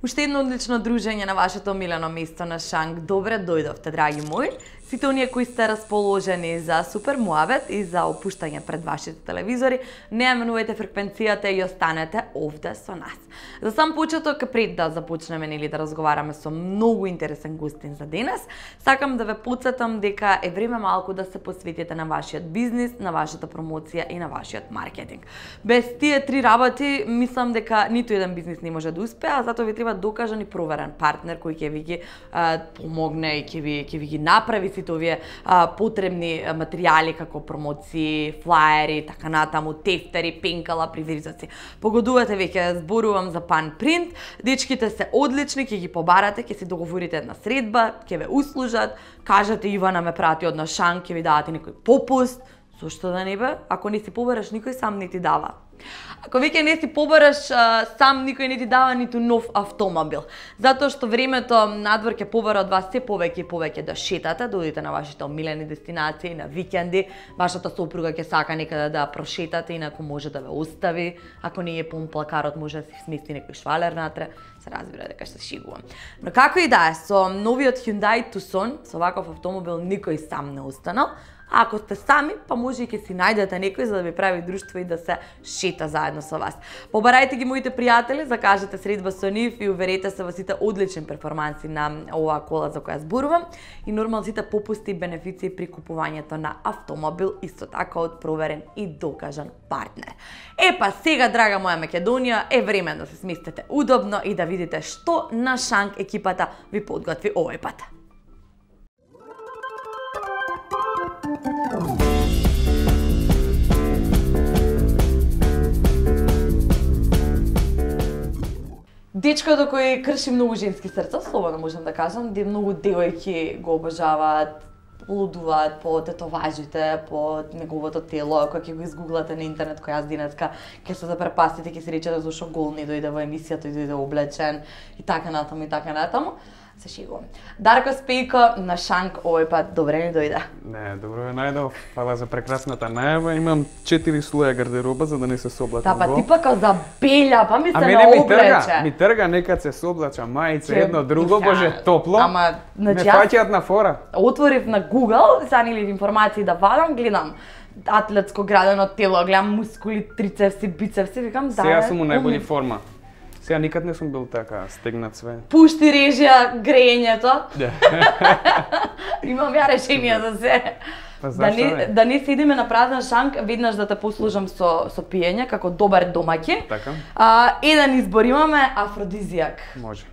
Уште едно одлично дружење на вашето омилено место на Шанк. Добре дојдовте, драги мои. Сите оние кои сте расположени за супер муавет и за опуштање пред вашите телевизори, не ја менувајте фреквенцијата и останете овде со нас. За сам почеток, пред да започнеме или да разговараме со многу интересен гостин за денес, сакам да ве потсетам дека е време малку да се посветите на вашиот бизнис, на вашата промоција и на вашиот маркетинг. Без тие три работи, мислам дека ниту еден бизнис не може да успее, а затоа ви треба докажан и проверен партнер кој ќе ви ги помогне и ќе ви ги направи сите овие потребни материјали како промоции, флаери, така натаму, тефтери, пенкала, привризоци. Погодувате, веќе зборувам за Пан Принт. Дечките се одлични, ќе ги побарате, ќе си договорите една средба, ќе ве услужат, кажете Ивана ме прати од на Шанк, ќе ви дадат некој попуст. Зошто да не бе? Ако не си побараш, никој сам не ти дава. Ако веќе не си побараш, сам никој не ти дава ниту нов автомобил. Затоа што времето надвор ќе побара од вас се повеќе и повеќе да шетате, да одите на вашите омилени дестинации, на викенди, вашата сопруга ќе сака некаде да прошетате, инаку може да ве остави, ако не е пун плакарот може да си смести некој швалер натре, се разбира дека се шегувам. Но како и да е, со новиот Hyundai Tucson, со ваков автомобил никој сам не останал. А ако сте сами, па може и ќе си најдете некој за да ви прави друштво и да се шета заедно со вас. Побарајте ги моите пријатели, закажете средба со нив и уверете се во сите одлични перформанси на оваа кола за која зборувам и нормално сите попусти и бенефиции при купувањето на автомобил, исто така од проверен и докажан партнер. Епа сега, драга моја Македонија, е време да се сместите удобно и да видите што на Шанк екипата ви подготви овој пат. Дечкото кој крши многу женски срца, слободно можам да кажам, де многу девојки го обожаваат, лудуваат по тетоважите, по неговото тело, кога ќе го изгуглате на интернет, кој јас денеска ќе се запрепастите, ќе си речете зашо гол не дојде во емисијата и дојде облечен и така натаму и така натаму. Се шегувам. Дарко Спејко на Шанк овој пат добре не дојде. Не, добро е најдов. Фала за прекрасната најава. Имам 4 слоја гардероба за да не се соблачам. Па ти пака за белја, па ми се наоблече. Ми трга некад се соблачам, мајце едно друго, боже, топло. Ама, значи ме фаќаат на фора. Отворив на Google, са нели информации да вадам, гледам атлетско градено тело, гледам мускули, трицепси, бицепси, викам да. Сега сум у најбољи форма. Сега никад не сум бил така стегнат све. Пушти режија грејењето. Имам ја решение за се. Па да не седиме на празен Шанк, веднаш да те послужам со пиење како добар домаќин. Така. Еден избор имаме, афродизијак. Може.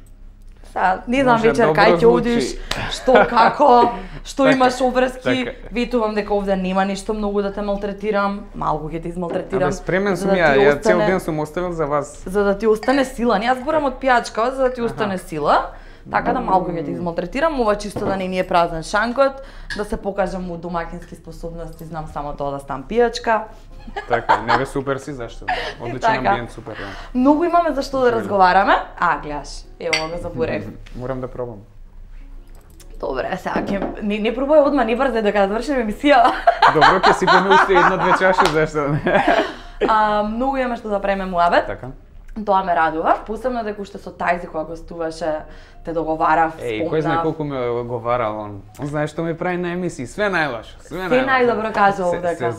Не знам вечер кај ќе одиш, што како, што имаш обврски. Ветувам дека овде нема ништо многу да те малтретирам, малку ќе те измалтретирам. Абе спремен сум ја цел ден сум оставил за вас. За да ти остане сила, не јас зборам од пијачка, за да ти остане сила. Така да малку ќе те измалтретирам, ова чисто да не ни е празен Шанкот, да се покажам у домакински способности, знам само тоа да стам пијачка. Така, не бе супер си, зашто? Одличен амбиент, супер. Многу имаме за што да разговараме. Гледаш, ево го заборев. Морам да пробам. Добре, сега ќе не пробај одма, не брзе дека да завршиме емисија. Добро, ќе си пиеме уште една-две чаши, зашто не? Многу имаме што да правиме муабет. Така. Тоа ме радува, посебно дека уште со Тајзи кога гостуваше, те договарав, спомнав. Кој знае колку ме договарал он. Он знае што ме прави на емисии, све најлошо, све најлошо. Се најдобро кажа овдека.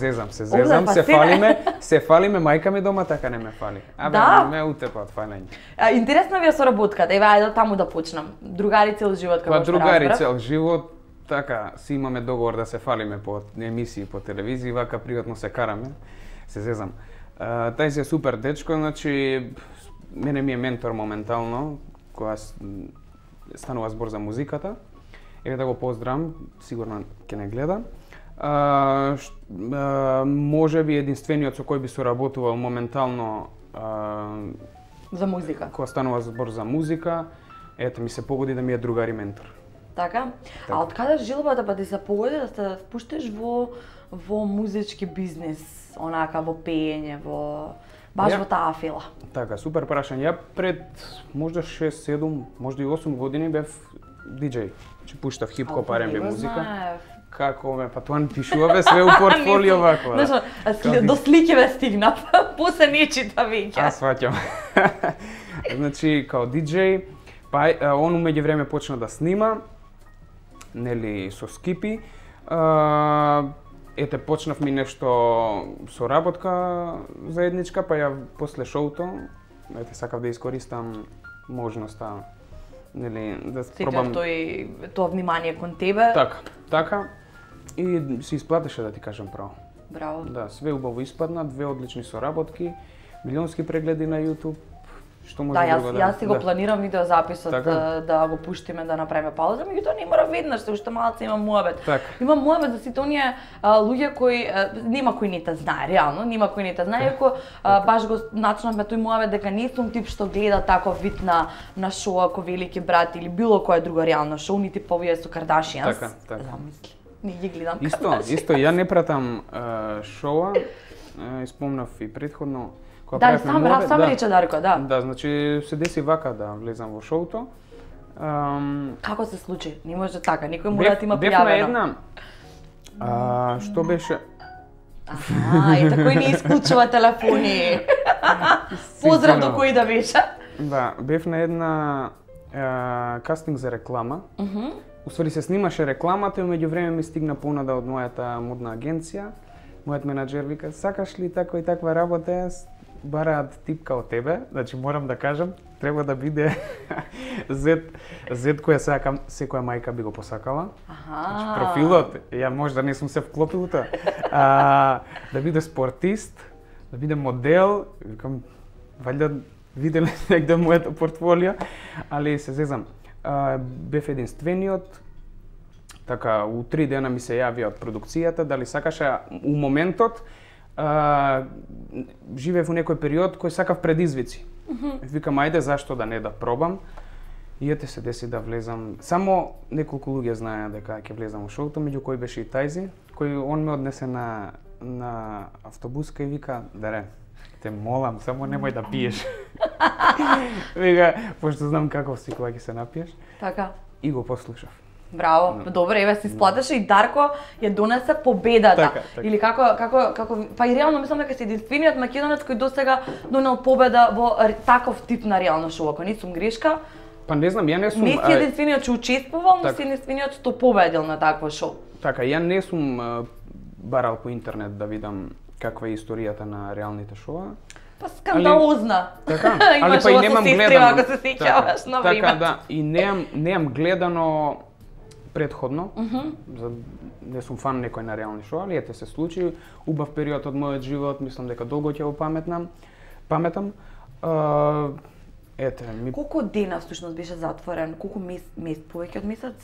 Се фалиме, мајка ми дома така не ме фали. Да? Ме утепа од фалење. Интересна ви е соработката, еве ајде таму да почнам. Другари цел живот како што разбрав. Другари цел живот, така, си имаме договор да се фалиме по емисии по телевизија, вака приватно се караме. Се зезам. Тај е супер дечко, значи мене ми е ментор моментално, кога станува збор за музиката. Еве да го поздравам, сигурно ќе не гледа. Може би единствениот со кој би соработувал моментално за музика. Кога станува збор за музика, ето ми се погоди да ми е другар и ментор. Така? А од каде желбата па ти се погоди да се спуштиш во музички бизнес, онака во пеење, баш во таа фила? Така, супер прашање. Ја пред можда 6-7, можда и 8 години бев диџеј. Че пуштав хип-хоп, R&B музика. Како ме, па тоа не пишуваве све у портфолио вако. До слики ве стигнав, после не чита веќе. Сваќам. Значи, као диџеј, Па он умеѓу време почна да снима, нели со скипи. Ете почнавме нешто соработка заедничка, па ја после шоуто, ете сакав да искористам можноста, нели да пробам тоа внимание кон тебе. Така. И се исплатеше, да ти кажам право. Браво. Да, све убаво испадна, две одлични соработки, милионски прегледи на YouTube. Што може друго да... Јас си го планирам видеозаписот да го пуштиме, да направиме пауза, меѓутоа не мора веднаш, се уште малце имам муабет. Имам муабет за сите оние луѓе кои нема кој не те знае, реално, нема кој не те знае, иако баш го начнавме тој муабет дека не сум тип што гледа таков вид на шоу како Велики брат или било кое друго реално шоу, нити по овие со Кардашијанс. Така. Замисли. Не ги гледам Исто, ја не пратам шоуа, испомнав и претходно. Да, сам рече Дарко, да. Да, значи се деси вака да влезам во шоуто. Како се случи? Не може така, никој мора да има пријавено. Бев на една, што беше... Ето кој не исклучува телефони. Поздрав до кој да беше. Да, бев на една кастинг за реклама. Уствари се снимаше рекламата и меѓувреме ми стигна понуда од мојата модна агенција. Мојот менаџер вика, сакаш ли таква и таква работа? Бараат тип као тебе, значи морам да кажам, треба да биде зет која секоја мајка би го посакала. Значи профилот, ја можда не сум се вклопил тоа. Да биде спортист, да биде модел, викам, валјда виделе негде моето портфолио, али се зезам. Бев единствениот, така у 3 дена ми се јавија од продукцијата, дали сакаше у моментот, живеев во некој период кој сакав предизвици. Викам, ајде, зашто да не да пробам. И ете се деси да влезам. Само неколку луѓе знаеа дека ќе влезам во шоуто, меѓу кој беше и Тајзи, кој он ме однесе на автобуска и вика, Даре, те молам, само немој да пиеш. Вика, пошто знам каков си кога ќе се напиеш. Така. И го послушав. Браво, добре, еве се исплатеше и Дарко ја донесе победата. Така. Или како па и реално мислам дека си единствениот македонец кој досега донел победа во таков тип на реално шоу, ако не сум грешка. Па не знам, ја не сум... Не си единствениот што учествувал, но си единствениот што победил на такво шоу. Така, ја не сум барал по интернет да видам каква е историјата на реалните шоуа. Па скандалозна. Така, али па и немам гледано. Ако се сеќаваш на време. Така, да, и немам гледано предходно, не сум фан некој на реални шоу, али ете се случи, убав период од мојот живот, мислам дека долго ќе го паметам. Ете, колку дена всушност беше затворен? Колку повеќе од месец?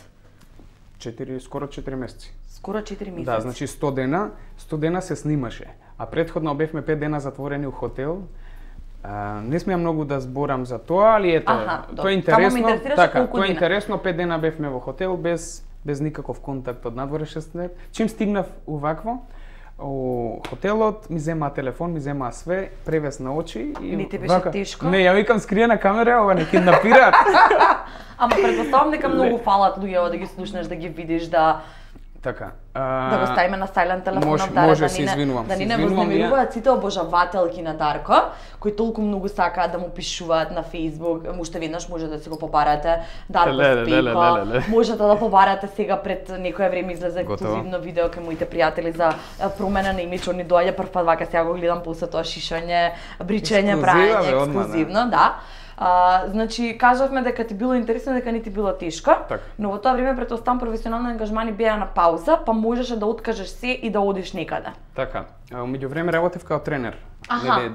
Скоро 4 месеци. Скоро 4 месеци. Да, значи 100 дена се снимаше, а предходно бевме 5 дена затворени у хотел. Не смеам многу да зборам за тоа, али ете, тоа е интересно. Така, тоа е интересно, 5 дена бевме во хотел без никаков контакт од надворешен свет. Чим стигнав увакво, у хотелот ми зема телефон, ми зема све, превес на очи и не ти беше тешко? Не, ја викам скриена камера, ова не киднапираат. Ама предпоставам дека многу фалат луѓе да ги слушнеш, да ги видиш, да така. Да го ставиме на сајлент телефонот, може се извинувам. Да не вознемируваат сите обожавателки на Дарко, кои толку многу сакаат да му пишуваат на Facebook. Уште веднаш може да си го побарате Дарко Спејко. Можете да побарате сега пред некое време излезе ексклузивно видео кај моите пријатели за промена на имидж. Они доаѓа прв пат вака, сега го гледам после тоа шишање, бричење, праење, ексклузивно, да. Значи, кажавме дека ти било интересно, дека не ти било тешко, но во тоа време претоставам професионални ангажмани беа на пауза, па можеше да откажеш се и да одиш некаде. Така, меѓувреме работев као тренер.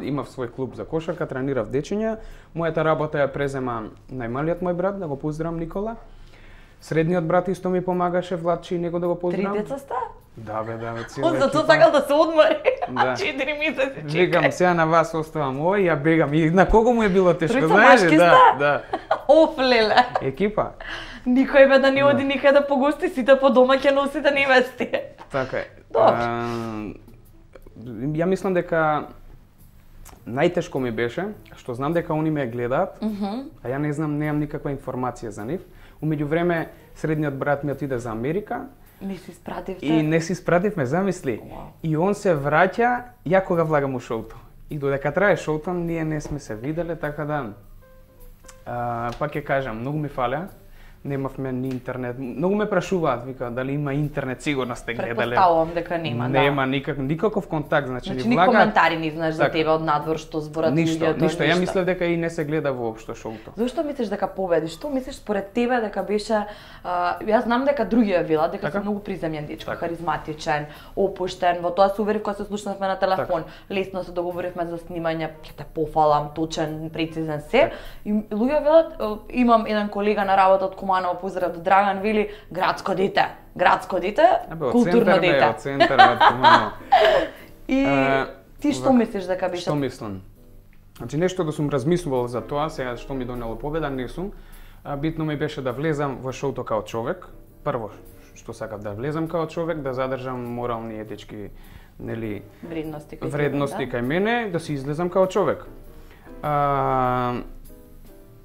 Имав свој клуб за кошарка, тренирав дечиња. Мојата работа ја презема најмалиот мој брат, да го поздравам Никола. Средниот брат исто ми помагаше, Владче, и него да го поздравам. 3 деца ста? Да, цела екипа. За тоа сакал да се одмори. 4 месеци чекај. Викам, сега на вас оставам овој, ја бегам. И на кого му е било тешко, знаеш ли? Да. Оф, леле. Екипа. Никој бе да не оди никаде по гости, сите по дома ќе носите невести. Така е. Ја мислам дека најтешко ми беше, што знам дека они ме гледаат, а ја не знам, немам никаква информација за нив. Умеѓу време, средниот брат ми отиде за Америка. Не си спративте? И не си спративме, замисли. И он се враќа, ја кога влагам у шоуто. И додека трае шоуто, ние не сме се виделе, така да... Пак ќе кажам, многу ми фале. Немавме ни интернет. Многу ме прашуваат, вика, дали има интернет, сигурно сте гледале. Предпоставувам дека нема, да. Нема никаков контакт, значи ни коментари не знаеш за тебе од надвор што зборат луѓето. Ништо, ја мислев дека и не се гледа воопшто шоуто. Зошто мислиш дека победи? Што мислиш според тебе дека беше јас знам дека другија велат дека си многу приземен дечко, харизматичен, опуштен, во тоа се уверив кога се слушнавме на телефон, лесно се договоривме за снимање, ќе те пофалам, точен, прецизен се. И луѓе велат, имам еден колега на работа од Куманово, поздрав до Драган, вели градско дете, културно дете. Од центарот, Куманово. И ти што мислиш дека беше? Што мислам? Значи нешто да сум размислувал за тоа, сега што ми донело победа, не сум. Битно ми беше да влезам во шоуто као човек. Прво што сакав да влезам као човек, да задржам морални етички, нели, вредности кај мене, да си излезам као човек.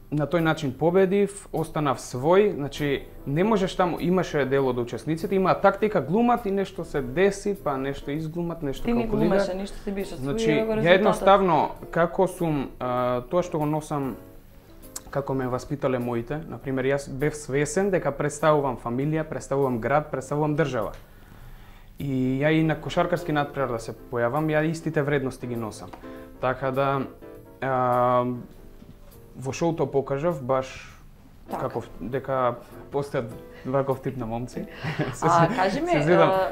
На тој начин победив, останав свој, значи не можеш таму, имаше дел од учесниците, има тактика, глумат и нешто се деси, па нешто изглумат, нешто калкулираат. Ти не глумеше, ништо си беше свој. Значи, ја едноставно, како сум, тоа што го носам, како ме васпитале моите, например, јас бев свесен дека представувам фамилија, представувам град, представувам држава. И ја и на кошаркарски надпревар да се појавам, ја истите вредности ги носам. Така да, во шоуто покажав баш каков, дека постојат ваков тип на момци. Кажи ми,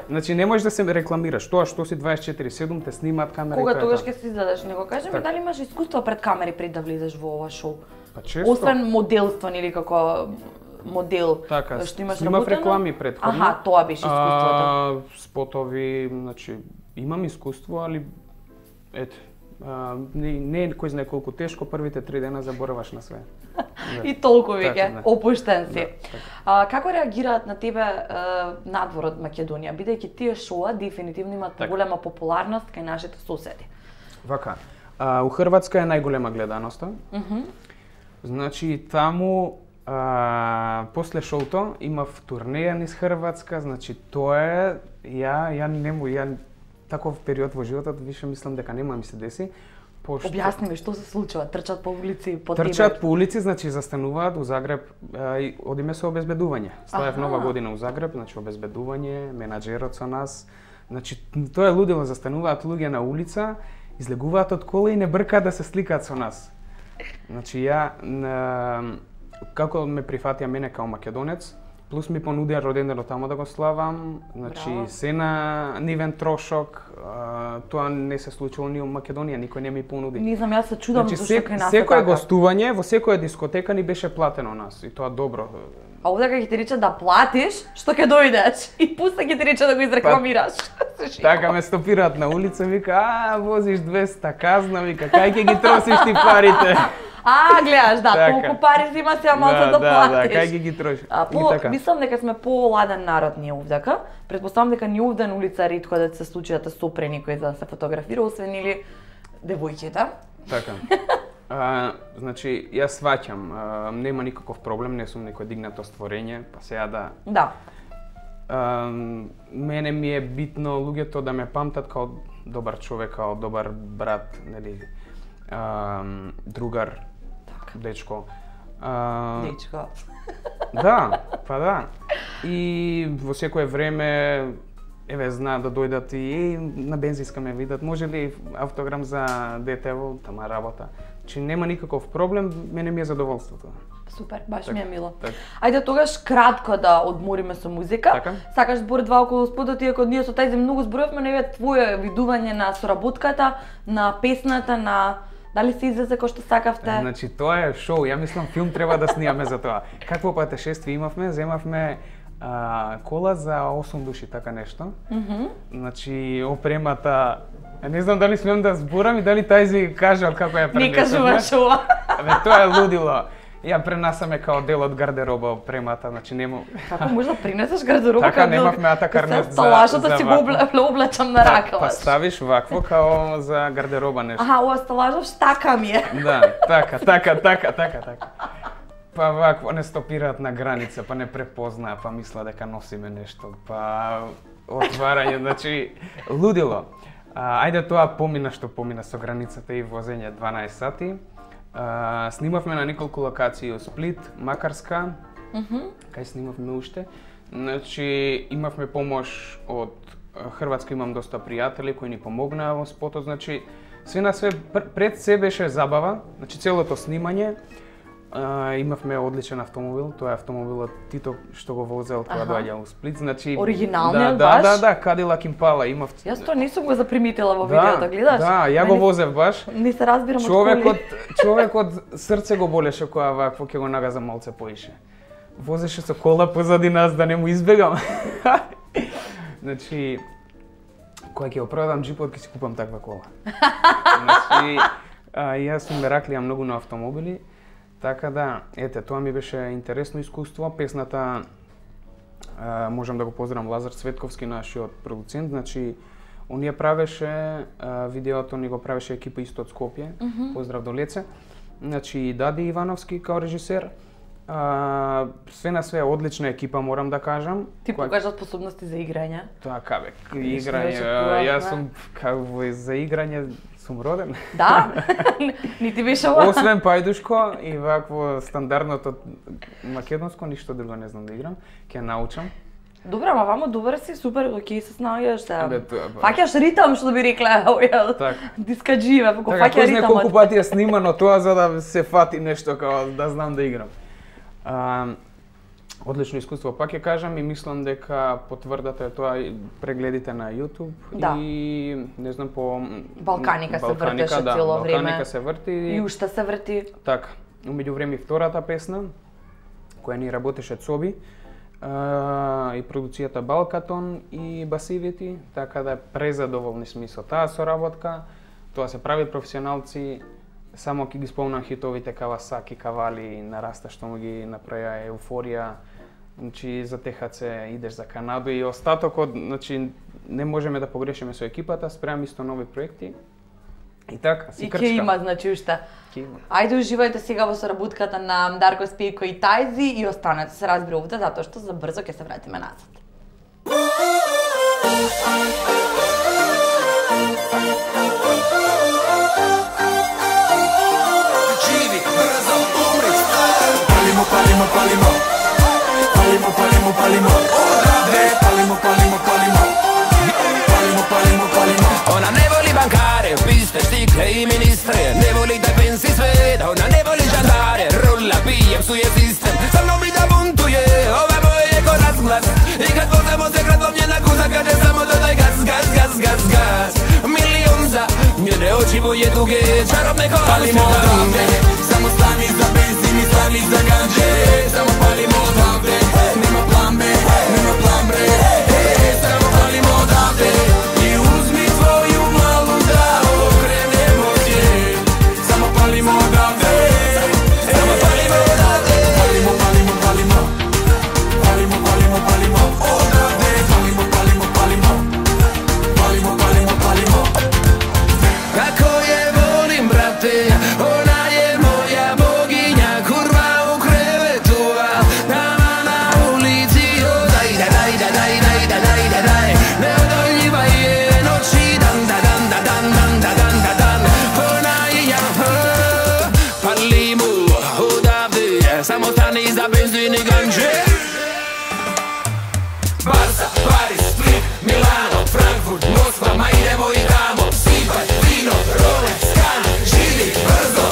значи не можеш да се рекламираш, тоа што си 24/7 те снимаат камери. Кога тогаш ќе се изгледаш него, кажи ми дали имаш искуство пред камери пред да влезеш во ова шоу? Па често. Освен моделство или како модел, така, што имаш снимав реклами предходно. Аха, тоа беше искуството. Спотови, значи имам искуство, али ете, не е кој знае колку тешко, првите 3 дена забораваш на све. И толку веќе, опуштен си. Како реагираат на тебе надвор од Македонија, бидејќи тие шоуа дефинитивно имаат голема популарност кај нашите соседи? Вака, у Хрватска е најголема гледаноста. Значи таму после шоуто имав турнеја низ Хрватска, значи тоа е ја таков период во животот више мислам дека нема ми се деси. Објасни ми што се случува, трчат по улици, по тебе. Трчат по улици, значи застануваат у Загреб, одиме со обезбедување. Славев Нова година у Загреб, значи обезбедување, менаџерот со нас. Значи тоа е лудило, застануваат луѓе на улица, излегуваат од кола и не бркаат да се сликаат со нас. Значи ја како ме прифатија мене као македонец, плюс ми понудија роденденот таму да го славам, значи се на нивен трошок, тоа не се случило ни у Македонија, никој не ми понуди. Не знам, јас се чудам зашто кај нас секое гостување во секоја дискотека ни беше платено нас и тоа добро. А овде кога ќе ти рече да платиш, што ќе дојдеш и пуста ќе ти рече да го изрекламираш. Така ме стопираат на улица, вика, возиш 200 казна, вика, кај ќе ги тросиш ти парите? Гледаш, да, толку пари си има се малку да платиш. Да, кај ги трошиш. Мислам дека сме поладен народ ние овдека. Претпоставам дека ни овде на улица ретко да се случи да те сопре никој за да се фотографира, освен или девојките. Така. Значи, јас сваќам, нема никаков проблем, не сум некој дигнато створење, па сега да... Да. Мене ми е битно луѓето да ме памтат као добар човек, као добар брат, нели, другар, дечко. Дечко. Да, па да. И во секое време, еве, знаат да дојдат и на бензинска ме видат, може ли автограм за детево, тама работа. Че нема никаков проблем, мене ми е задоволството. Супер, баш ми е мило. Ајде тогаш кратко да одмориме со музика. Така? Сакаш збор два околу спотот, иако ние со тајзе многу зборивме, не е твое видување на соработката, на песната, на дали се излезе кој што сакавте? Значи тоа е шоу, ја мислам филм треба да снимаме за тоа. Какво патешествие имавме? Земавме кола за 8 души, така нешто. Значи опремата, не знам дали смеам да зборам и дали тајзи кажал како ја пренесуваме. Не кажуваш ова. Тоа е лудило. Ја пренасаме као дел од гардероба опремата, значи нема. Како може да принесеш гардероба? Така немавме атакарнет за сталажата си го облечам на рака. Па ставиш вакво као за гардероба нешто. Ова сталажов штака ми е. Да, така. Па вакво не стопираат на граница, па не препознаа, па мисла дека носиме нешто, па отварање, значи лудило. Ајде тоа помина што помина со границата и возење 12 сати. Снимавме на неколку локации во Сплит, Макарска, кај снимавме уште. Значи, имавме помош од Хрватска, имам доста пријатели кои ни помогнаа во спотот, значи, све на све, пред се беше забава, значи целото снимање. Имавме одличен автомобил, тоа е автомобилот Тито што го возел кога доаѓа во Сплит, значи оригиналниот баш? Да, Cadillac Impala имав. Јас тоа не сум го запримитила во видеото, гледаш? Да, ја го возев баш. Не се разбирам од коли. Човекот срце го болеше кога вакво ќе го нагаза малце поише. Возеше со кола позади нас да не му избегам. Значи, кога ќе го продам джипот, ќе си купам таква кола. Значи, јас сум мераклија многу на автомобили. Така да, ете, тоа ми беше интересно искуство. Песната, можам да го поздравам Лазар Цветковски, нашиот продуцент, значи, он ја правеше, видеото ни го правеше екипа исто од Скопје, поздрав до Леце. Значи, и Дади Ивановски као режисер. Све на све одлична екипа, морам да кажам. Ти покажа способности за играње? Така бе, играње, јас сум за играње сум роден. Да? Ни ти беше ова? Освен пајдушко и вакво стандардното македонско, ништо друго не знам да играм, ќе научам. Добре, ама вамо добар си, супер, окей се снаоѓаш се. Фаќаш ритам, што би рекла, овие дискадживе, го фаќа ритамот. Така, колку пати е снимано тоа за да се фати нешто као да знам да играм. Одлично искуство, пак ќе кажам, и мислам дека потврдата е тоа прегледите на YouTube и не знам по Балканика се вртеше цело време. Балканика се врти и уште се врти. Така. Умеѓу време втората песна која ни работеше Цоби и продуцијата Балкатон и Басивити, така да презадоволни сме со таа соработка. Тоа се прави професионалци. Само ќе ги спомнам хитовите Кавасаки, Кавали, Нараста што му ги направија, Еуфорија, значи за ТХЦ идеш за Канаду и остатокот, значи не можеме да погрешиме со екипата, спремам исто нови проекти. И така, си крчкам. И ќе има, значи уште. Ајде уживајте сега во соработката на Дарко Спејко и Тајзи и останете се разбира овде, затоа што за брзо ќе се вратиме назад. Palimo, palimo, palimo, palimo, palimo, odavde, palimo, palimo, palimo, palimo, palimo, palimo. Ona ne voli bankare, piste, stikle i ministre, ne voli da pensi sveta, ona ne voli žandare, rulla, pijem, psuje sistem, sa mnom mi da buntuje, ove moje ko razglas, i kad vozemo se kradom njena kuza, kaže samo dodaj gaz, gaz, gaz, gaz, gaz, milion za njene oči boje duge, čarobne ko palimo odavde, samo stani za benzin i stani za ganđe, samo palimo odavde, nema plan B, nema plan B, samo palimo odavde i uzmi tvoju malu da okrenemo svijet, samo palimo odavde, samo palimo odavde, palimo, palimo, palimo, palimo, palimo, palimo, odavde, palimo, palimo, palimo, palimo, palimo, palimo. Kako je volim, brate, ona je moja boginja, kurva u krevetu, nama na ulici, daj, daj, daj, daj, daj, daj, daj, daj, daj, neodoljiva je noći, dan, dan, dan, dan, dan, dan, dan, dan, dan, ona i ja, palimo odavde, samo stani za benzin i ganđe. Barca, Paris, Split, Milano, Frankfurt, Moskva, ma idemo i tamo, sipaj, vino, Rolex, Cannes, živi brzo,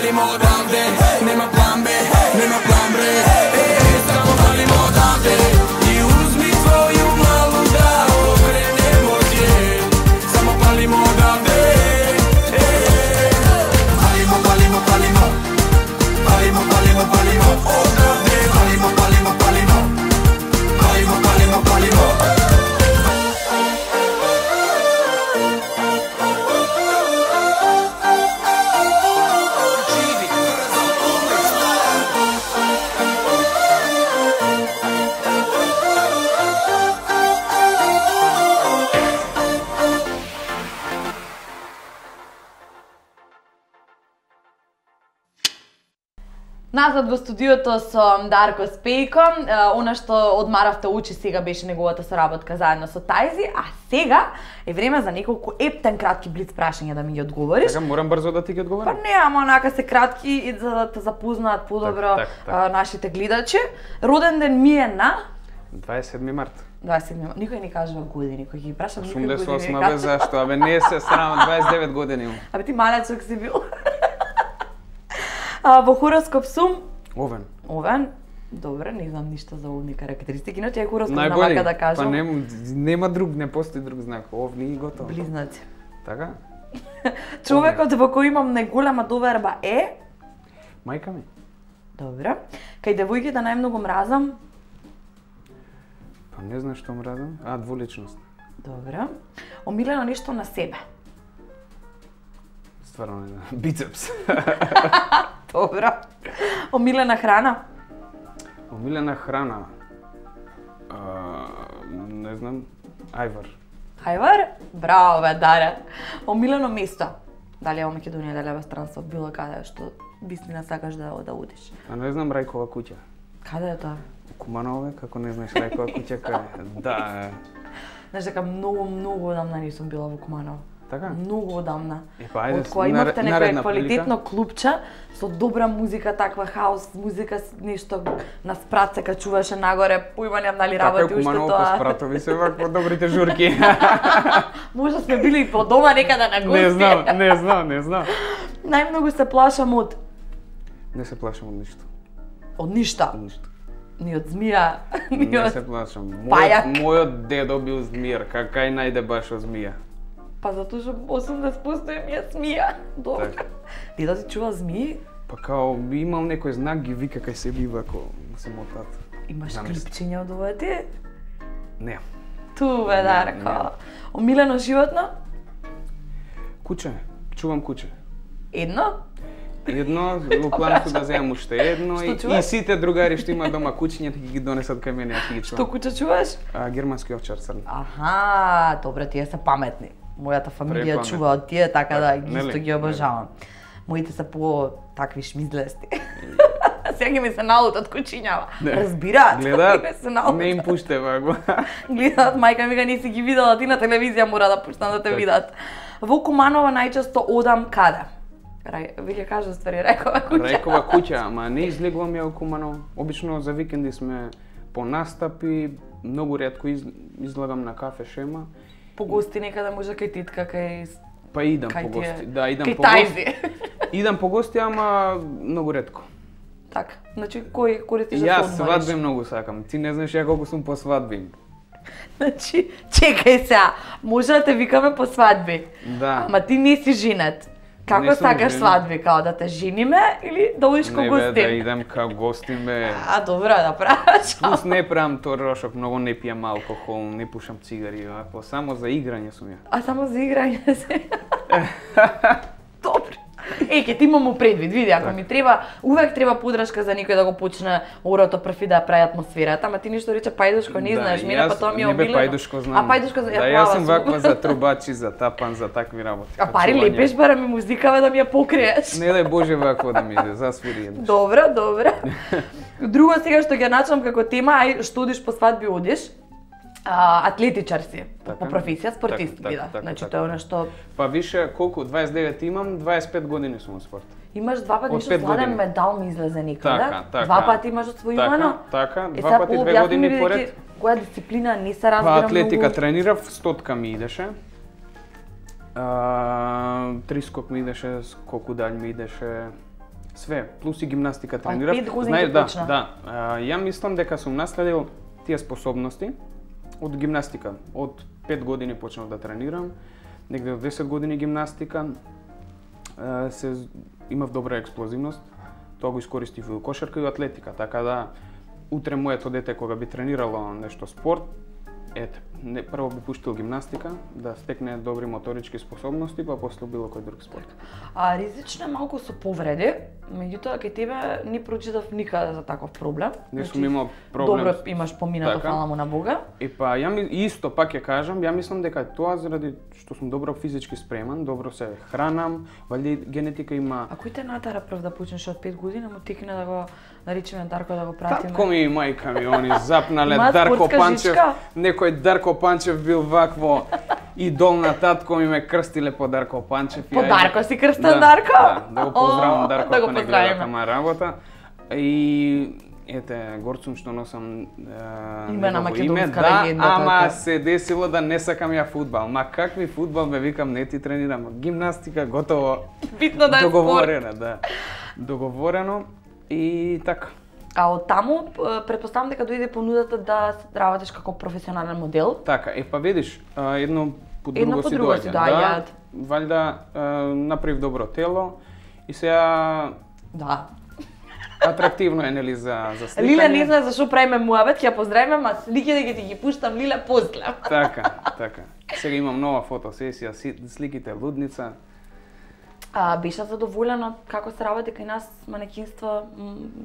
palimo odavde, nema plan B, nema plan B, samo palimo odavde i uzmi tvoju malu da okrenemo svijet, samo palimo odavde. Palimo, palimo, palimo, palimo, palimo, palimo odavde, palimo, palimo, palimo, palimo, palimo, palimo. Назад во студиото со Дарко Спејко, она што одмаравте очи сега беше неговата соработка заедно со Тајзи, а сега е време за неколку ептен кратки блиц прашања да ми ги одговориш. Така, морам брзо да ти ги одговорам? Па не, ама онака се кратки и за да те запознаат подобро так. нашите гледачи. Роден ден ми е на 27 март. 27 март. Никој не кажува години, кој ги прашам никој години. 88 бе, зашто? Абе, не се срам, 29 години имам. Абе ти малечок си бил. Во хороскоп сум Овен. Овен. Добре, не знам ништо за овни карактеристики, но тие хороскоп навака да кажам. Па нема друг, не постои друг знак. Овни и готово. Близнаци. Така? Човекот во кој имам најголема доверба е Мајка ми. Добре. Кај девојките најмногу мразам? Па не знам што мразам. Дволичност. Добре. Омилено нешто на себе? Стварно не знам. Бицепс. Добро. Омилена храна? Омилена храна. Не знам. Ајвар. Ајвар? Браво, бе, Даре. Омилено место? Дали е во Македонија, дали е во странство, било каде што вистина сакаш да одиш? А не знам Рајкова куќа. Каде е тоа? Куманове, како не знаеш Рајкова куќа каде? Да. Знаеш дека многу одамна не сум била во Куманово. Така? Многу одамна. Па ајде, Од која имавте некоја наредна квалитетно клупче со добра музика, таква хаус музика, нешто на спрат се качуваше нагоре, појма немам дали работи уште Куманово по тоа. спратови се вакво добрите журки. Може сме били и по дома некаде на гости. Не знам. Најмногу се плашам од Не се плашам од ништо. од ништо. Од ништо. Ни од змија, ни Не од се плашам. пајак. Мојот дедо бил змијар, кај најде баш од змија. Па затоа што 80% ми е змија. Добро. Така. Дедо ти чува змии? Па као би имал некој знак ги вика кај се бива ако се мотат. Имаш Замисли. клипчиња од ова ти? Не. Ту бе, Дарко. Омилено животно? Куче. Чувам куче. Едно? Едно, во планот да земам уште едно Што и чуваш? сите другари што има дома кучиња ќе ги донесат кај мене, ја ќе ги Што чувам. куче чуваш? Германски овчар црн. Аха, добре, тие се паметни. Мојата фамилија Препаметни. чува од тие, така да ги нели? исто ги обожавам. Моите се по такви шмизлести. Сега ги ми се налутат кучињава. Разбираат. Гледаат, Ги ми се налутат. не им пуштева го. Гледаат, мајка ми га не си ги видела, ти на телевизија мора да пуштам да те Така. видат. Во Куманово најчесто одам каде? Веќе кажа ствари, Рајкова куќа. Рајкова куќа, ама не излегувам ја во Куманово. Обично за викенди сме по настапи, многу ретко излагам на кафе шема. По гости некаде може кај титка, кај Па идам кај по тие- гости. Да, идам кај по гости. Тајзи. Идам по гости, ама многу ретко. Така, значи кој користиш да Јас се одмориш? свадби многу сакам. Ти не знаеш ја колку сум по свадби. Значи, чекај сега, може да те викаме по свадби. Да. Ама ти не си женет. Како Не сум сакаш женет. свадби, као да те жениме или да одиш ко Не бе, да гости? идам као гости бе. Добро да правиш. Плюс не правам торошок, многу не пијам алкохол, не пушам цигари, вако, само за играње сум ја. А само за играње се. Добро. Ке ти имам предвид, види, ако ми треба, увек треба подршка за некој да го почне орото први да ја прави атмосферата, ама ти ништо рече пајдушко, не знаеш, мене па тоа ми е Не бе обилено. пајдушко знам. А пајдушко ја да, права јас сум сум. ваква за трубачи, за тапан, за такви работи. А пари Чување. лепеш, барем ми музикава да ми ја покриеш. Не дај Боже вакво да ми засвири еднаш. Добро, добро. Друго сега што ќе начнам како тема, ај што одиш по свадби одиш? Атлетичар си, Така. по професија, спортист Така, би да. така, Значи така. тоа е нешто. Па више, колку? 29 имам, 25 години сум во спорт. Имаш два пати Од нешто пет зладен години. медал ми излезе некаде. Така, така. Два пати имаш освојувано. Така, Е, два сега пати, две пообјасни години ми, поред. бидејќи која дисциплина не се Па разбира атлетика многу. тренирав, стотка ми идеше. Три скок ми идеше, скоку далј ми идеше. Све, плюс и гимнастика Од тренирав. 5 години Знаеш, да, почна. да. Ја мислам дека сум наследил тие способности од гимнастика. Од 5 години почнав да тренирам, негде од 10 години гимнастика. Имав добра експлозивност, тоа го искористив и во кошарка и во атлетика, така да утре моето дете кога би тренирало нешто спорт, прво би пуштил гимнастика, да стекне добри моторички способности, па после било кој друг спорт. А ризично е малку со повреди, меѓутоа кај тебе не прочитав никаде за таков проблем. Не сум имал проблем. Добро имаш поминато, Така. фала му на Бога. И па исто пак ќе кажам, ја мислам дека е тоа заради што сум добро физички спреман, добро се хранам, вали генетика има. А кој те натера прв да почнеш од 5 години, му тикне да го наричаме Дарко да го пратиме? Татко ми и мајка ми, они запнале Има Дарко спортска Панчев. жичка? Некој Дарко Панчев бил вакво идол на татко ми, ме крстиле по Дарко Панчев. По Дарко си крстен, Да, Дарко? Да го поздравам Дарко, да го ако не гледа поздравиме. тама работа. И горд сум што носам Име на негово македонска да, легенда, ама така. се десило да не сакам ја фудбал. Ма какви фудбал, бе, викам, не ти тренирам. Гимнастика, готово. Битно да е спорт. Договорено, да. Договорено и така. А од таму, претпоставам дека дојде понудата да работиш како професионален модел. Така, па видиш, едно по друго Едно по си друго доаѓа. си доаѓаат. Да, валјда направив добро тело и сега Да. атрактивно е, нели, за сликање. Лиле не знае зашо правиме муабет, ќе ја поздравиме, ма слики да ги пуштам Лиле после. Така, така. Сега имам нова фотосесија, сликите лудница. Беше задоволена како се работи кај нас манекинство,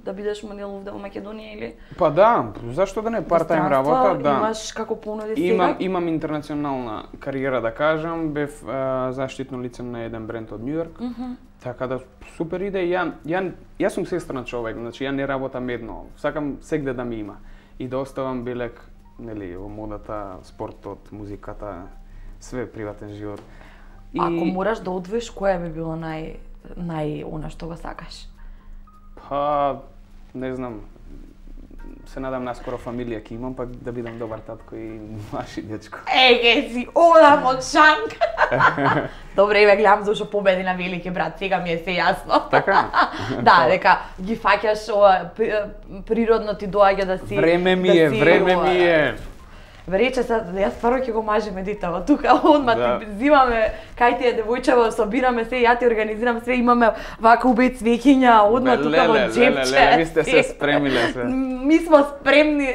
да бидеш модел овде во Македонија или Па да, зашто да не, part-time работа, да. Имаш како понуди сега? Имам интернационална кариера, да кажам, бев заштитно лице на еден бренд од Њу Јорк. Така да супер иде. Јас сум сестран човек, значи ја не работам едно. Сакам сегде да ми има и да оставам белек, нели, во модата, спортот, музиката, све приватен живот. Ако мораш да одвоиш, која би било нај она што го сакаш? Па, не знам, се надам наскоро фамилија ќе имам, пак да бидам добар татко и маши дечко. Еге си, одам од Шанг! Добре, ве гледам зашо победи на Велики брат, сега ми е се јасно. Така? Да, дека ги фаќаш ова природно ти доаѓа да си Време ми да е, си, време ова, ми е. Рече се, јас прво ќе го мажеме дитево, тука одма Да. ти зимаме, кај ти е девојчево, собираме се, ја ти организирам све, имаме вака убед свеќиња, одма тука во джепче. ви сте се спремиле се. Ми смо спремни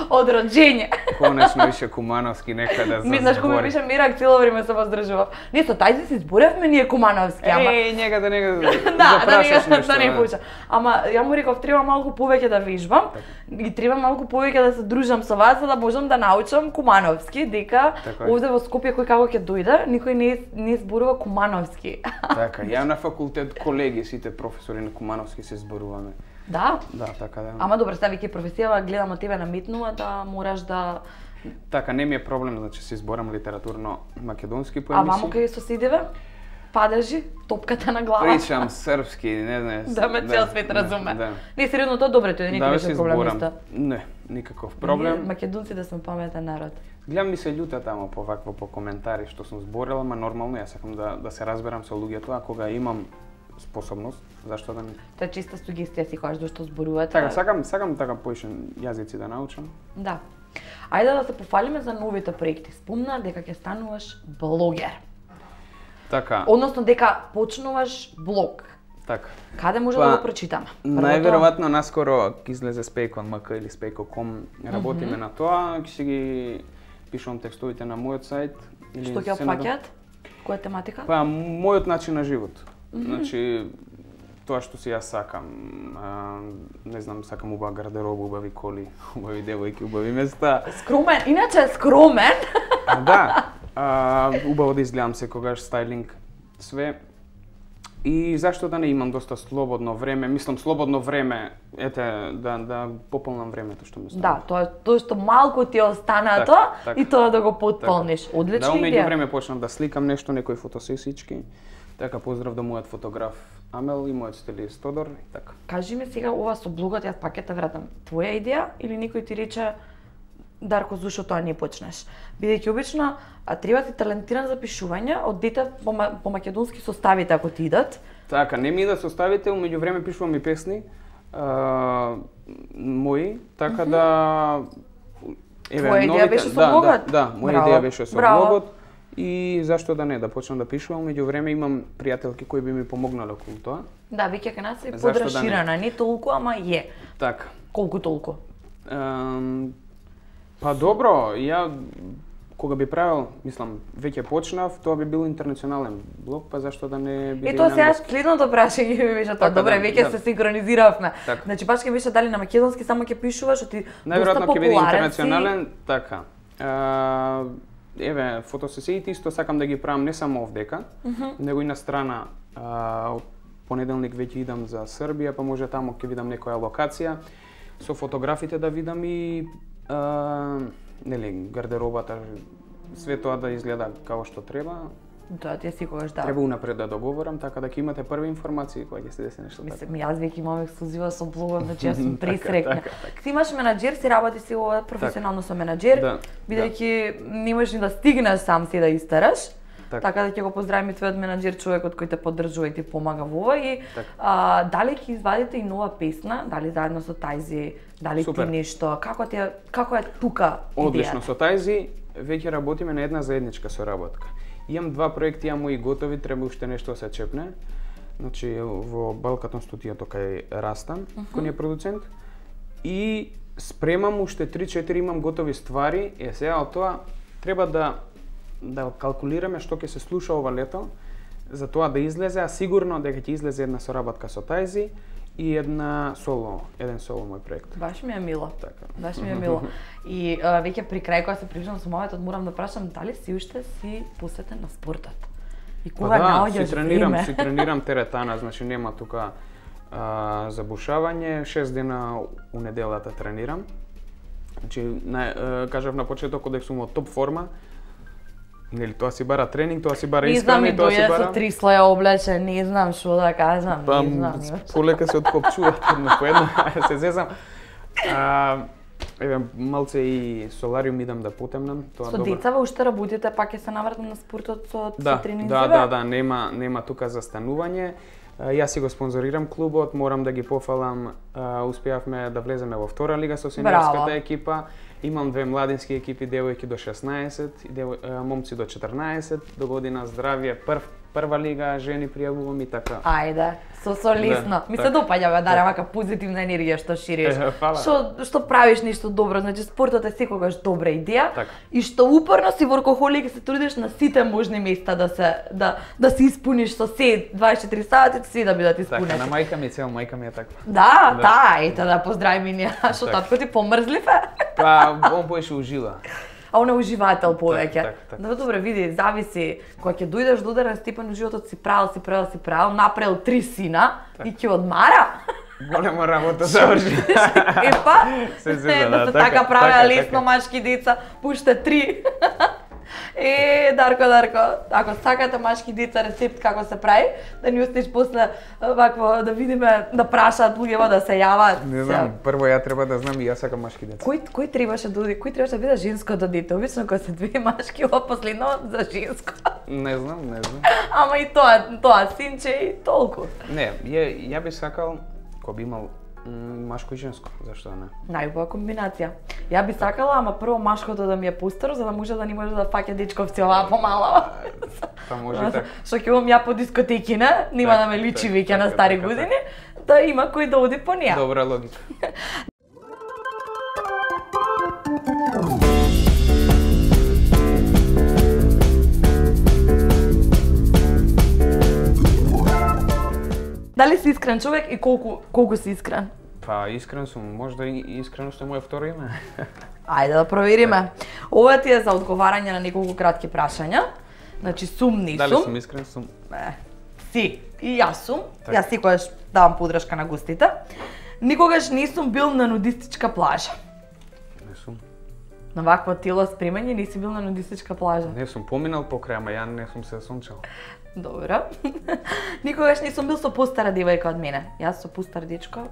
од роđење. Конечно више Кумановски некаде за Ми знаеш кој ми беше мерак цело време се воздржував. Не со тајзи се зборевме ние Кумановски, ама некаде да не почна. Ама ја му реков треба малку повеќе да вежбам и треба малку повеќе да се дружам со вас за да можам да научам Кумановски, дека Така е. овде во Скопје кој како ќе дојде, никој не зборува Кумановски. Така, ја на факултет колеги, сите професори на Кумановски се зборуваме. Да? Да, така да. Ама добре, стави ке професија, гледам од тебе наметнува да мораш да Така, не ми е проблем, значи се зборам литературно македонски А поемиси. ваму кај соседеве? Падежи, топката на глава. Причам српски, не знаеш. Да ме цел свет разуме. Да. Не, сериозно тоа добре, тоа не Да, бе, беше се проблем зборам. исто. Не, никаков Ние, проблем. македонците сме паметен народ. Гледам ми се љута тамо по вакво по коментари што сум зборила, ма нормално јас сакам да се разберам со луѓето, а кога имам способност, зашто да не. Тоа е чиста сугестија си кажеш зашто зборувате. Така, сакам така поише јазици да научам. Да. Ајде да се пофалиме за новите проекти. Спомна дека ќе стануваш блогер. Така, Односно дека почнуваш блог. така. Каде може Па, да го прочитаме? Најверојатно наскоро ќе излезе Spacon.mk или Spacon.com, работиме на тоа, ќе си ги пишувам текстовите на мојот сајт. или Што ќе се надам- опфаќаат? Која тематика? Па, мојот начин на живот. Значи, тоа што си јас сакам, не знам, сакам убава гардероба, убави коли, убави девојки, убави места. Скромен, иначе е скромен. Да, убаво да изгледам секогаш, стайлинг, све. И зашто да не имам доста слободно време, мислам слободно време, да пополнам времето што ми остана. Да, тоа што малку ти е останато Така, и тоа да го потполниш. Да, Одлична умеѓу идеја. време почнав да сликам нешто, некои фотосесички. Така, поздрав до мојот фотограф Амел и мојот стилист Тодор, и така. Кажи ми сега ова со блогот, јас пак ќе те вратам. Твоја идеја или некој ти рече Дарко, зашо тоа не почнеш? Бидејќи обично треба ти талентиран за пишување, од дете по македонски составите ако ти идат, Така, не ми да составител, меѓу време пишувам и песни мои, така да Твоја идеја беше со блогот? Да, моја идеја беше со блогот и зашто да не, да почнам да пишувам, меѓу време имам пријателки кои би ми помогнале околу тоа. Да, веќе кај нас е подраширана, не толку, ама е. Така. Колку толку? Па добро, ја кога би правил, мислам, веќе почнав, тоа би бил интернационален блог, па зашто да не биде. Ето сега следното прашање ми беше тоа. Добре, веќе се синхронизиравме. Значи баш ќе беше дали на македонски само ќе пишуваш, оти најверојатно ќе биде интернационален, така. Еве, фотосесиите исто сакам да ги правам не само овдека, него и на страна. Од понеделник веќе идам за Србија, па може таму ќе видам некоја локација со фотографите да видам и нели гардеробата, све тоа да изгледа како што треба. Тоа ти е секогаш да. Треба унапред да договорам, така да ќе имате први информации кога ќе се деси нешто така. Мислам, јас веќе имам ексклузива со блогот, значи јас сум пресрекна. Ти имаш менаџер, си работи си ова професионално со менаџер, бидејќи не можеш ни да стигнеш сам си да истераш. Така да ќе го поздравим и твојот менаџер, човекот кој те поддржува и ти помага во ова и дали ќе извадите и нова песна, дали заедно со Тајзи, дали ти нешто, како е тука идеја? Одлично, со Тајзи веќе работиме на една заедничка соработка. Имам два проекти, ја мои готови, треба уште нешто да се чепне. Значи во Балкатон студиото кај Растан, кој ни е продуцент, и спремам уште 3-4 имам готови ствари, сега од тоа треба да калкулираме што ќе се слуша ова лето, за тоа да излезе, а сигурно дека ќе излезе една соработка со Тајзи и еден соло мој проект. Баш ми е мило. Така. Баш ми е мило. И веќе при крај кога се приближам со мојот, морам да прашам дали си уште си посветен на спортот? И кога наоѓаш време? Си тренирам теретана, значи нема тука забушавање, 6 дена у неделата тренирам. Значи кажав на почетокот дека сум во топ форма. Нели тоа си бара тренинг, тоа си бара исхрана и тоа си бара. Не знам, и доја со 3 слоја облече, не знам што да кажам, не знам. Полека се откопчуваат едно по едно, се зезам. Еве малце и солариум идам да потемнам, тоа добро. Со децава уште работите, пак ќе се навратам на спортот со тренинзиве? Да, нема тука застанување. Јас си го спонзорирам клубот, морам да ги пофалам, успеавме да влеземе во втора лига со сениорската екипа. Имам две младински екипи, девојки до 16 и момци до 14. До година здравје, прва лига, жени пријавувам и така. Ајде, солисно. Ми се допаѓа да вака позитивна енергија што шириш. Што правиш нешто добро, значи спортот е секогаш добра идеја и што упорно си воркохолик и се трудиш на сите можни места да се испуниш со се 24 сати, се да бидат испунети. Така, на мајка ми цел, мајка ми е таква. Да, ето да поздравим и ние, што татко ти помрзлив е? Па, он поеше ужива. А он е уживател повеќе. Да, добре, види, зависи. Кога ќе дојдеш до ударен степен во животот си правил, направил 3 сина и ќе одмара. Голема работа заврши. Епа, да се така правеа лесно машки деца, пуште 3. Дарко, ако сакате машки деца рецепт како се прави, да ни оставиш после вакво да видиме, да прашаат луѓето да се јават. Не знам, прво ја треба да знам и јас сакам машки деца. Кој требаше да биде женското дете? Обично кога се две машки, ова последно за женско. Не знам. Ама и тоа синче и толку. Не, ја би сакал кога би имал машко и женско, зашто не? Најубава комбинација. Ја би сакала, ама прво машкото да ми е постаро, за да може да не може да фаќа дечковци оваа помалава. Па може така. Што ќе имам ја по дискотекина, нема да ме личи веќе на стари години, да има кој да оди по неа. Добра логика. Дали си искрен човек и колку си искрен? Па искрен сум, можда и искреност е моје второ име. Ајде да провериме. Ова ти е за одговарање на неколку кратки прашања. Значи сум, не сум. Дали сум искрен, сум? Си, и јас сум. Јас секогаш давам подршка на гостите. Никогаш не сум бил на нудистичка плажа. Не сум. На вакво тело спремање не си бил на нудистичка плажа? Не сум поминал покрај, ама ја не сум се сончал. Добро. Никогаш не сум бил со постара девојка од мене. Јас со постар дечко.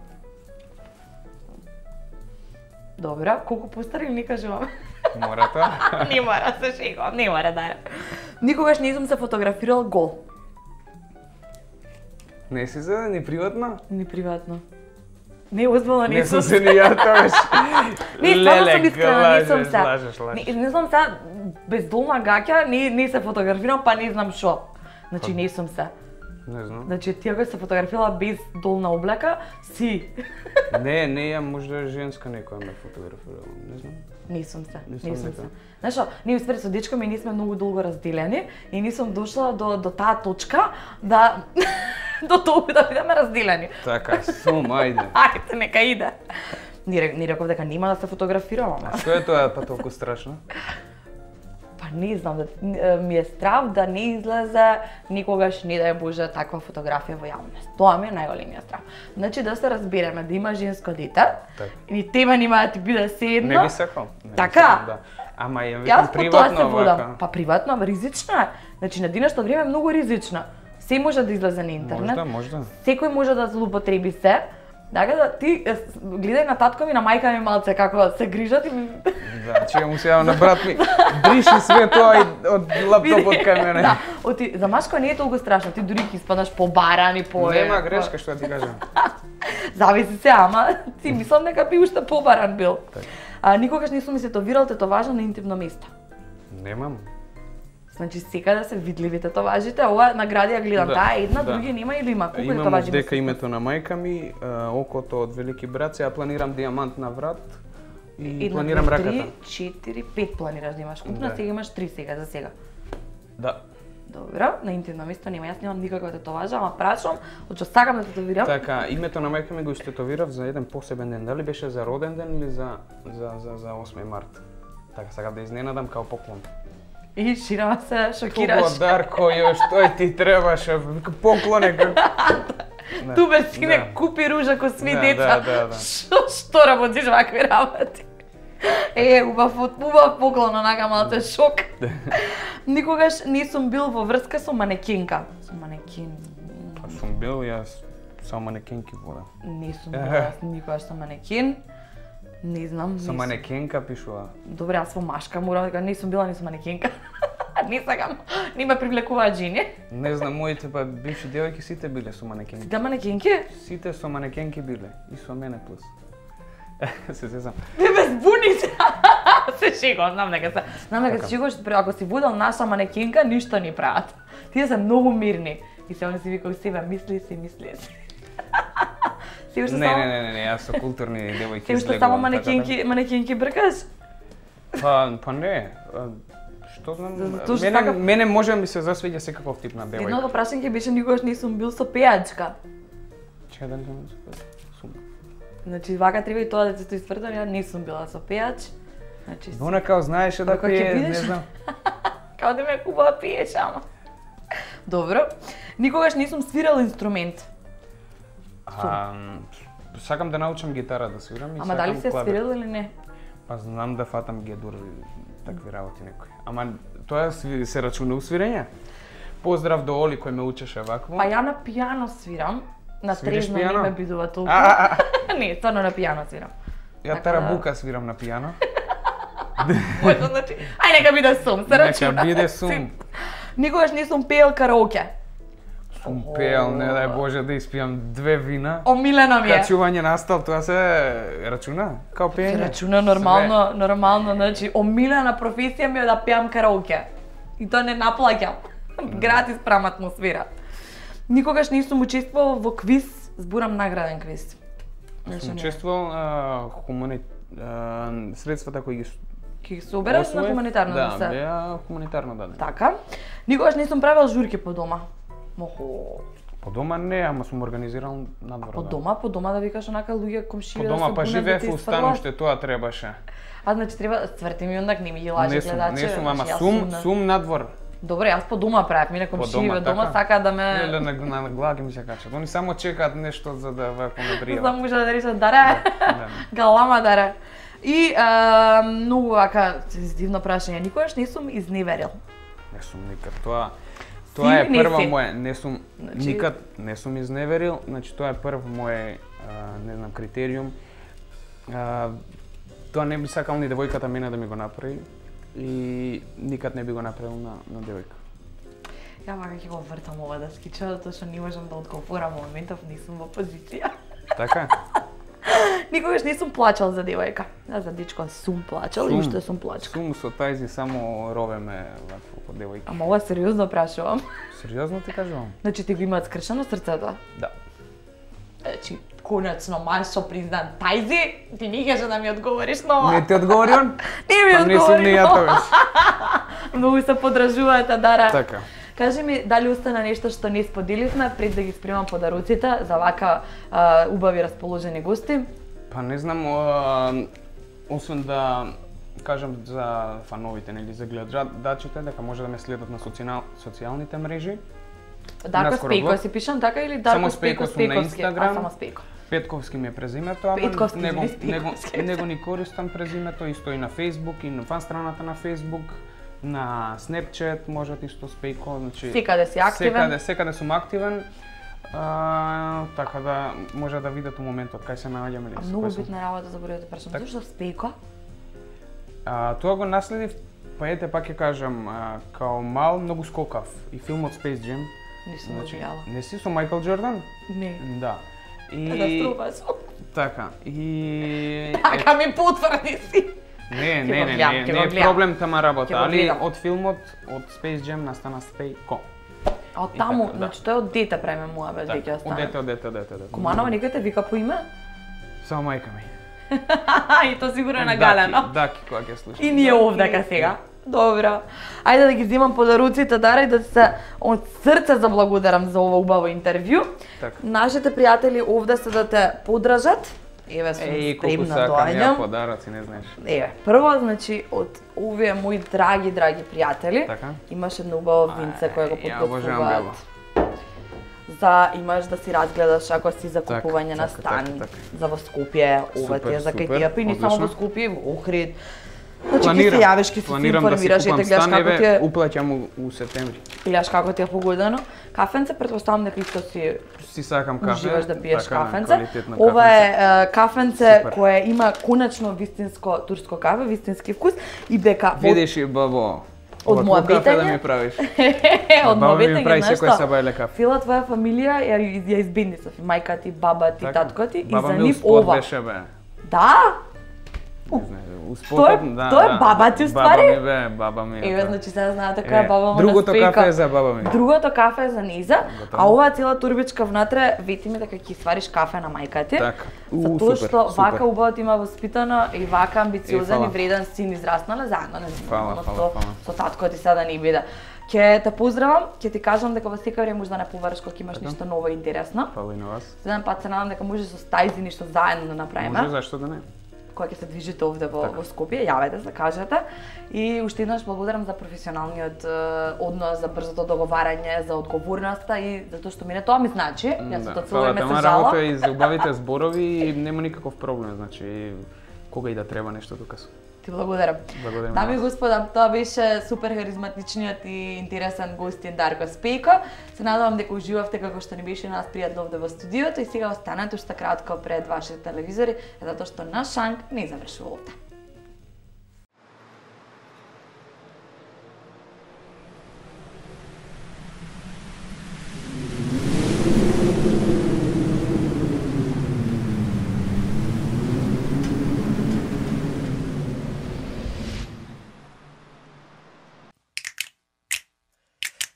Добро, колку постар или не кажувам? Мора тоа? Не мора, се шегувам, не мора да. Никогаш не сум се фотографирал гол. Не си за ни приватно? Ни приватно. Не, озбилно Не не сум сум се ни ја тогаш. Не, стварно сум искрена, не сум лажеш, се. лажеш. Не знам се, без долна гаќа не се фотографирам, па не знам шо. Значи не сум се. Не знам. Значи тие кои се фотографирала без долна облека, си. Не, ја можда женска некоја ме фотографирала, не знам. Не сум се, Не сум не сум дека. се. Знаеш што, ние успери со дечко ми не сме многу долго разделени и не сум дошла до таа точка да до толку да бидеме разделени. Така, сум, ајде. Ајде, нека иде. Не реков дека нема да се фотографирам, ама. Што е тоа па толку страшно? Па не знам, ми е страв да не излезе никогаш, не дај Боже, таква фотографија во јавност. Тоа ми е најголемиот страв. Значи да се разбереме, да има женско дете, Така. и тебе нема да ти биде седно. Не би сакал. Не би Така? сакал, да. Ама ја Јас викам по тоа приватно се водам. вака. Па приватно, ама ризична е. Значи на денешно време е многу ризична. Се може да излезе на интернет. Можда. Секој може да злоупотреби се. Така да ти гледај на татко ми, на мајка ми малце како се грижат и Да, че му се јавам на брат ми. Бриши све тоа и од лаптопот кај мене. Да, за машко не е толку страшно, ти дури ќе испаднаш побаран и по Нема грешка што ти кажам. Зависи се, ама си мислам дека би уште побаран бил. Никогаш не сум ми се тетовирал тетоважа на интимно место. Немам. Значи секаде се видливи тетоважите, ова награди ја гледам, Да, таа е една, да. други нема или има? Колку Имам тетоважи дека мислиш? името на мајка ми, окото од Велики брат, ја планирам дијамант на врат и Една, планирам две, раката. 3, 4, 5 планираш да имаш купна, Да. сега имаш 3 сега за сега. Да. Добро, на интимно место нема, јас немам никаква тетоважа, ама прашам, од што сакам да тетовирам. Така, името на мајка ми го истетовирав за еден посебен ден. Дали беше за роден ден или за 8 март. Така, сакав да изненадам као поклон. И ширама се шокираш. Туго Дарко, још, тој ти требаше, вика, поклон е како... Да. Тубе сине Да. купи ружа ко сви Да, деца. да. Што работиш вакви работи? Убав поклон, онака малце шок. Никогаш не сум бил во врска со манекенка. Со манекин. Па сум бил, јас само манекенки водам. Не сум бил јас никогаш со манекин. Не знам. Со не манекенка пишува. Добре, јас во машка мора дека не сум била ни со манекенка. Не сакам. Не ме привлекуваат жени. Не знам, моите па бивши девојки сите биле со манекенки. Да манекенки? Сите со манекенки биле. И со мене плюс. Се зезам. Не ме збуниш. Се шегувам, знам дека се. Знам дека Така. се шегуваш, ако си водел наша манекенка, ништо не прават. Тие се многу мирни. И се они си викаат себе, мисли си. Се уште само Не, јас со културни девојки се уште излегувам, само така манекенки бркаш. да. Па не. Што знам, Затоа што сакав- мене може да ми се засвиѓа секаков тип на девојка. Едното прашање беше никогаш не сум бил со пејачка. Чекај да не сум. Значи вака треба и тоа да се стврдам, ја не сум била со пејач. Значи Она као знаеше да Ако ќе пие, не бидеш? знам. као да ме купува пиеш, ама. Добро. Никогаш не сум свирал инструмент. Сакам да научам гитара да свирам и Ама дали сакам се клавир. свирил или не? Па знам да фатам гедур и такви работи некои. Ама тоа се рачуна усвирење. Поздрав до Оли кој ме учеше вакво. Па ја на пијано свирам. На Свириш трезно не пијано? ме бидува толку. А, Не, стварно на пијано свирам. Ја Така да- тарабука свирам на пијано. Моето значи, ај нека биде сум, се рачуна. Нека биде сум. Никогаш не сум пеел караоке. Сум пеел, не дај Боже да испијам 2 вина. Омилено ми е. Качување на стол, тоа се рачуна? Као Се пеење? рачуна нормално, значи омилена професија ми е да пеам караоке. И тоа не наплаќам. Гратис прам атмосфера. Никогаш не сум учествувал во квиз, зборам награден квиз. Значи, Сум не. учествувал средствата кои ги Ки се обереш на освоив. хуманитарно да Да, се. беа хуманитарно дадени. Така. Никогаш не сум правел журки по дома. Мохо. По дома не, ама сум организирал надвор. По дома да викаш онака луѓе комшии По да дома се па бунат да живеев те у испрлат. стануште, тоа требаше. А значи треба цврти ми ондак не ми ги лаже Не сум, гледачи. не сум, ама значи, јас сум надвор. Добре, јас по дома правев, мине комшии во дома сака да ме Леле, на глаги ми се качат. Они само чекаат нешто за да вако ме за пријават. мужа да речат даре. Да. Галама даре. И многу вака дивно прашање. Никогаш не сум изневерил. Не сум никад. Тоа е Си, не прво си. моје, не сум Значи- никад не сум изневерил, значи тоа е прво моје не знам критериум. Тоа не би сакал ни девојката мене да ми го направи и никад не би го направил на девојка. Ја вака ќе го вртам ова да скича, затоа што не можам да одговорам во моментов, не сум во позиција. Така? Никогаш не сум плачал за девојка. За дечко сум плачал и уште сум плачка. Сум со тајзи само ровеме вакво по девојки. Ама ова сериозно прашувам. Сериозно ти кажувам? Значи ти го имаат скршено срцето? Да. Значи, конечно Машо признан тајзи, ти не кажа да ми одговориш на ова. Не ти одговори он? Не ми Па не сум одговори. ни ја тогаш. Многу се подржуваат, Дара. Така. Кажи ми, дали остана нешто што не споделивме пред да ги спремам подаруците за вака убави расположени гости? Па не знам, освен да кажам за фановите, нели, за гледачите, дека може да ме следат на социјалните мрежи. Дарко Наскоро Спејко блог. си пишам, така или Дарко Само Спејко Спејко сум на Спејковски? Инстаграм. Само Спејко. Петковски ми е презимето, ама Петковски, него Спејковски. него ни користам презимето, исто и на Facebook, и на фан страната на Facebook, на Snapchat, можат исто Спејко, значи Секаде си активен? Секаде сум активен. Така да може да видат у моментот кај се наоѓам или Многу битна работа за да прашам. Така. Зошто Спејко? Тоа го наследив, па ете пак ќе кажам, као мал многу скокав и филмот Space Jam. Не сум го гледала. Не си со Майкл Джордан? Не. Да. И Катастрофа сум. така. И Така ми потврди си. не го е гледам, ќе го гледам. проблем тама работа, Ќе го али гледам. од филмот, од Space Jam настана Спејко. А од таму, така, да. значи тој од дете преме муабет веќе Од остана. дете. Куманова никој те вика по име? Само мајка ми. И то сигурно е нагалено. Даки, кога ќе слушам. И ние овдека сега. Добро. Ајде да ги земам подаруците, Дара, и да се од срце заблагодарам за ова убаво интервју. Така. Нашите пријатели овде се да те поддржат. Еве сум Еј, колку спремна сакам ја доаѓам. подароци, не знаеш. Еве, прво, значи, од овие мои драги пријатели, Така? имаш едно убаво винце кое го Ја обожавам бело. подготвуваат. За имаш да си разгледаш ако си за Така, купување на така, стан, така. за во Скопје, ова ти е за кај Супер, ти е, не само во одлично. Скопје, во Охрид. Значи ќе се јавиш, ќе се планирам да си информираш и купам да гледаш стан, како ти еве, е, уплаќам у септември. гледаш како ти е погодено. Кафенце, претпоставам дека исто си Си сакам кафе. уживаш да пиеш така, кафенце. квалитетно Ова е кафенце Супер. кое има конечно вистинско турско кафе, вистински вкус и дека Видиш и бабо. Од овакво моја кафе да бетање? ми правиш. од Баба ми моје прави знаеш секој што? сабајле кафе. Цела твоја фамилија ја избендисав, и мајка ти, баба ти, Така. татко ти, и Баба за ми нив успот ова. беше, бе. Да? Не знам, успотот, Тоа е баба ти, уствари? Баба ми бе, баба ми е. Еве, тоа. значи сега знаете која е баба му Другото на Спејко. кафе е за баба ми. Другото кафе е за Низа, Готово. а оваа цела турбичка внатре вети ми дека ќе свариш кафе на мајка ти. Така. Затоа Супер, што супер. вака убаво ти има воспитано и вака амбициозен фала. и вреден син израснале заедно, не знам, Фала, односно фала, фала. со татко ти сега да не биде. Ќе те поздравам, ќе ти кажам дека во секој време можеш да не побараш кога имаш Така. нешто ново и интересно. Фала и на вас. Следен пат се надам дека може со стајзи нешто заедно да направиме. Може, зашто да не? Кога ќе се движите овде во, Така. во Скопје, јавете се, кажете. И уште еднаш благодарам за професионалниот однос, за брзото договарање, за одговорноста и затоа што мене тоа ми значи. Јас Да, тоа цело време тема се работа жалам. и за убавите зборови и нема никаков проблем, значи кога и да треба нешто тука сум. Ти благодарам. Благодарам. Дами и господа, тоа беше супер харизматичниот и интересен гостин Дарко Спејко. Се надевам дека уживавте како што ни беше нас пријатно овде во студиото и сега останете уште кратко пред вашите телевизори, затоа што наш шанк не завршува овде.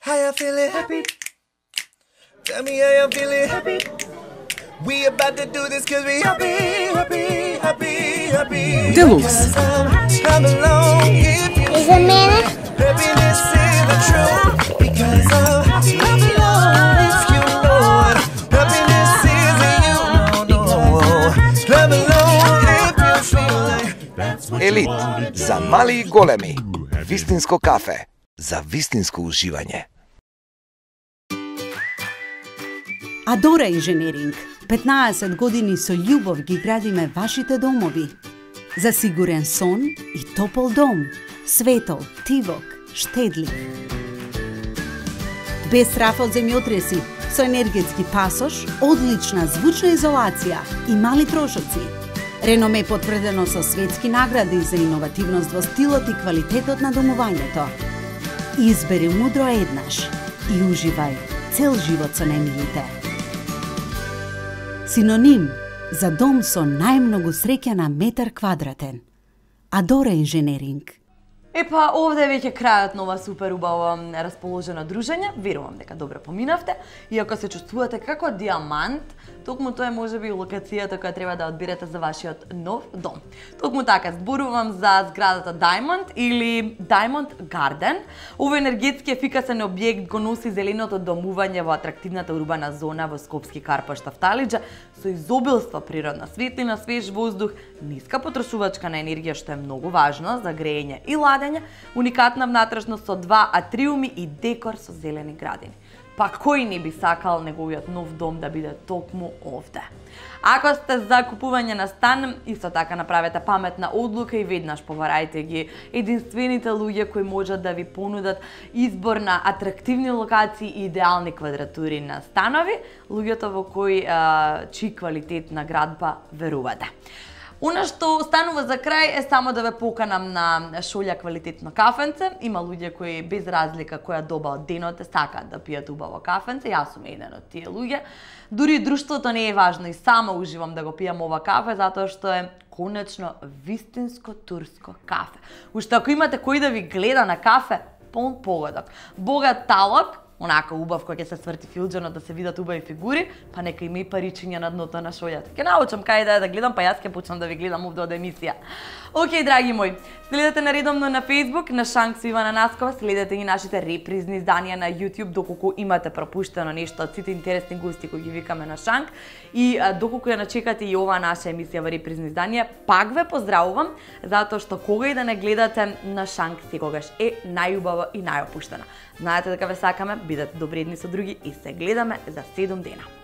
How you feeling happy? Tell me how you feeling happy. We about to do this cause we happy. Deluxe. Come along if you Is it minute? happiness is the truth. Because of come along if you know it. Happiness is in you. No. Come along if you feel like Елит за мали и големи. Вистинско кафе за вистинско уживање. Адора инженеринг. 15 години со љубов ги градиме вашите домови. За сигурен сон и топол дом. Светол, тивок, штедлив. Без страф од земјотреси, со енергетски пасош, одлична звучна изолација и мали трошоци. Реноме потврдено со светски награди за иновативност во стилот и квалитетот на домувањето. Избери мудро еднаш. и уживај цел живот со најмилите. Синоним за дом со најмногу среќа на метар квадратен. Адора инженеринг. Епа, овде е веќе крајот на ова супер убаво расположено дружење. Верувам дека добро поминавте. И ако се чувствувате како диамант, токму тоа е можеби локацијата која треба да одберете за вашиот нов дом. Токму така, зборувам за зградата Diamond или Diamond Garden. Овој енергетски ефикасен објект го носи зеленото домување во атрактивната урбана зона во Скопски Карпаш Тафталиџа со изобилство природна светлина, свеж воздух, ниска потрошувачка на енергија што е многу важно за грејење и ладење, уникатна внатрешност со 2 атриуми и декор со зелени градини. Па кој не би сакал неговиот нов дом да биде токму овде? Ако сте за купување на стан, исто така направете паметна одлука и веднаш побарајте ги единствените луѓе кои можат да ви понудат избор на атрактивни локации и идеални квадратури на станови, луѓето во кои чии квалитет на градба верувате. Она што останува за крај е само да ве поканам на шолја квалитетно кафенце. Има луѓе кои без разлика која доба од денот сакаат да пијат убаво кафенце. Јас сум еден од тие луѓе. Дури друштвото не е важно и само уживам да го пијам ова кафе затоа што е конечно вистинско турско кафе. Уште ако имате кој да ви гледа на кафе, полн погодок. Богат талок, онака убав кој ќе се сврти филџерно да се видат убави фигури, па нека има и паричиња на дното на шојата. Ќе научам кај да гледам, па јас ќе почнам да ви гледам овде од емисија. Океј, драги мои, следете наредовно на Facebook, на Шанк со Ивана Наскова, следете и нашите репризни изданија на YouTube, доколку имате пропуштено нешто од сите интересни гости кои ги викаме на Шанк, и доколку ја начекате и оваа наша емисија во репризни изданија, пак ве поздравувам, затоа што кога и да не гледате на Шанк секогаш е најубаво и најопуштено. Знаете дека ве сакаме, бидете добредни со други и се гледаме за 7 дена.